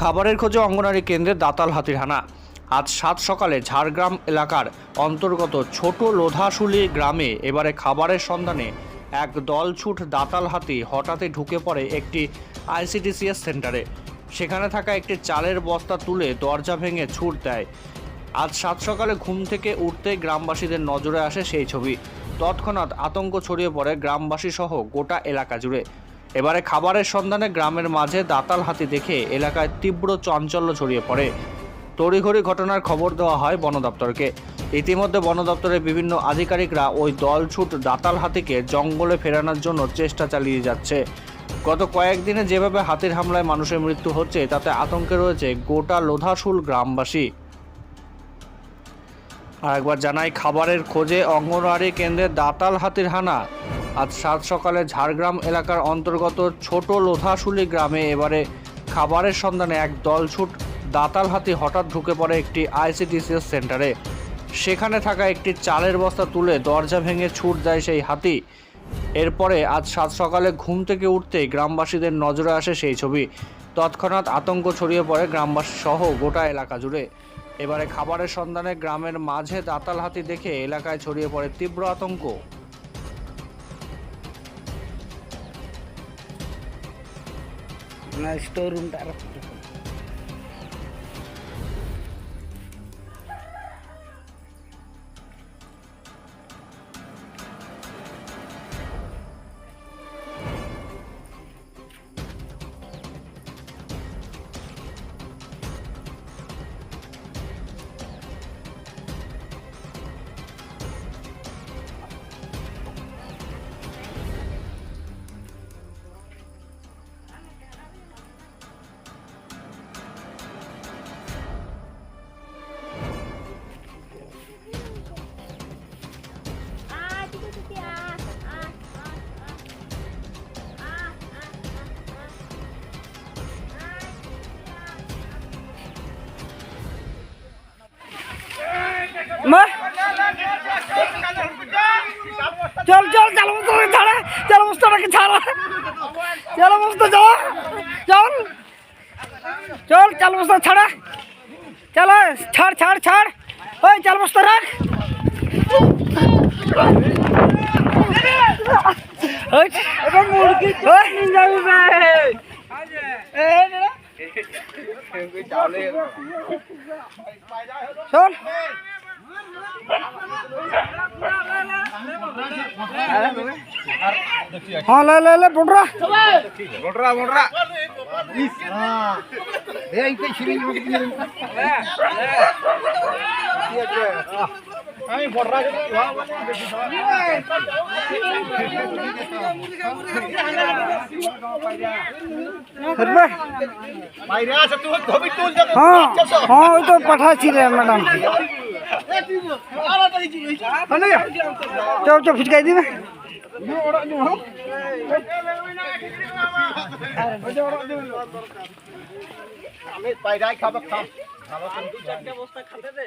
খাবারের খোঁজে অঙ্গনারী কেন্দ্রে দাতাল হাতির হানা। আজ সাত সকালে ঝাড়গ্রাম এলাকার অন্তর্গত ছোট লোধাশুলি গ্রামে এবারে খাবারের সন্ধানে এক দলছুট দাতাল হাতি হঠাৎই ঢুকে পড়ে একটি আইসিডিসিএস সেন্টারে। সেখানে থাকা একটি চালের বস্তা তুলে দরজা ভেঙে ছুট দেয়। আজ সাত সকালে ঘুম থেকে উঠতে গ্রামবাসীদের নজরে আসে সেই ছবি। তৎক্ষণাৎ আতঙ্ক ছড়িয়ে পড়ে গ্রামবাসী সহ গোটা এলাকা জুড়ে। এবারে খাবারের সন্ধানে গ্রামের মাঝে দাতাল হাতি দেখে এলাকায় তীব্র চাঞ্চল্য ছড়িয়ে পড়ে। তড়িঘড়ি ঘটনার খবর দেওয়া হয় বন দপ্তরকে। ইতিমধ্যে বন দপ্তরের বিভিন্ন আধিকারিকরা ওই দলছুট দাতাল হাতিকে জঙ্গলে ফেরানোর জন্য চেষ্টা চালিয়ে যাচ্ছে। গত কয়েকদিনে যেভাবে হাতির হামলায় মানুষের মৃত্যু হচ্ছে তাতে আতঙ্কে রয়েছে গোটা লোধাশুল গ্রামবাসী। আর একবার জানাই, খাবারের খোঁজে অঙ্গনওয়াড়ি কেন্দ্রে দাতাল হাতির হানা। আজ সাত সকালে ঝাড়গ্রাম এলাকার অন্তর্গত ছোট লোধাশুলি গ্রামে এবারে খাবারের সন্ধানে এক দলছুট দাতাল হাতি হঠাৎ ঢুকে পড়ে একটি আইসিডিসিএস সেন্টারে। সেখানে থাকা একটি চালের বস্তা তুলে দরজা ভেঙে ছুট দেয় সেই হাতি। এরপরে আজ সাত সকালে ঘুম থেকে উঠতেই গ্রামবাসীদের নজরে আসে সেই ছবি। তৎক্ষণাৎ আতঙ্ক ছড়িয়ে পড়ে গ্রামবাসী সহ গোটা এলাকা জুড়ে। এবারে খাবারের সন্ধানে গ্রামের মাঝে দাতাল হাতি দেখে এলাকায় ছড়িয়ে পড়ে তীব্র আতঙ্ক। স্টোর রুমটা চল চল চাল বস্তা ছাড়া, চাল বস্তাটাকে ছাড়া, চাল বস্তা যাও, চল চল চাল বস্তা ছাড়া, চল ছাড় ছাড় ছাড়, ওই চাল বস্তা রাখ। শোন हाँ ले ले ले बोल रहा हाँ हाँ वो तो पठा रे मैडम चल चल फिटकाई दी আমি পাইরাই খাবার খাম খাবার 2-4টা বস্তা খাতে দে।